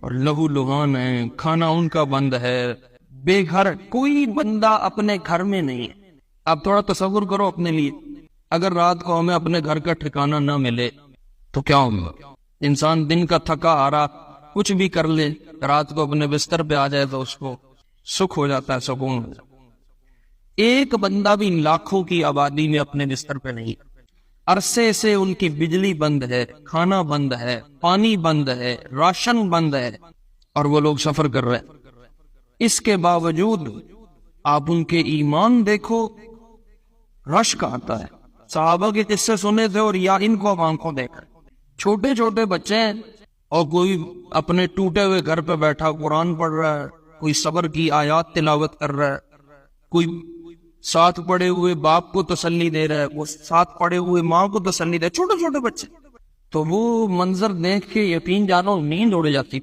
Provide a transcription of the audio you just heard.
اور لہو لہان ہیں، کھانا ان کا بند ہے، بے گھر، کوئی بندہ اپنے گھر میں نہیں ہے۔ آپ تھوڑا تصور کرو اپنے لیے، اگر رات کو ہمیں اپنے گھر کا ٹھکانہ نہ ملے تو کیا ہوگا؟ انسان دن کا تھکا ہارا کچھ بھی کر لے، رات کو اپنے بستر پہ آ جائے تو اس کو سکھ ہو جاتا ہے، سکون ہو جاتا ہے۔ ایک بندہ بھی لاکھوں کی آبادی میں اپنے بستر پہ نہیں، عرصے سے ان کی بجلی بند ہے، کھانا بند ہے، پانی بند ہے، راشن بند ہے، اور وہ لوگ سفر کر رہے ہیں۔ اس کے باوجود آپ ان کے ایمان دیکھو، رشک آتا ہے۔ صحابہ کے قصے سنے تھے اور یا ان کو آنکھوں دیکھا، چھوٹے چھوٹے بچے ہیں اور کوئی اپنے ٹوٹے ہوئے گھر پہ بیٹھا قرآن پڑھ رہا ہے، کوئی صبر کی آیات تلاوت کر رہا ہے، کوئی ساتھ پڑے ہوئے باپ کو تسلی دے رہا ہے، وہ ساتھ پڑے ہوئے ماں کو تسلی دے، چھوٹے چھوٹے بچے۔ تو وہ منظر دیکھ کے یقین جانو نیند اڑ جاتی۔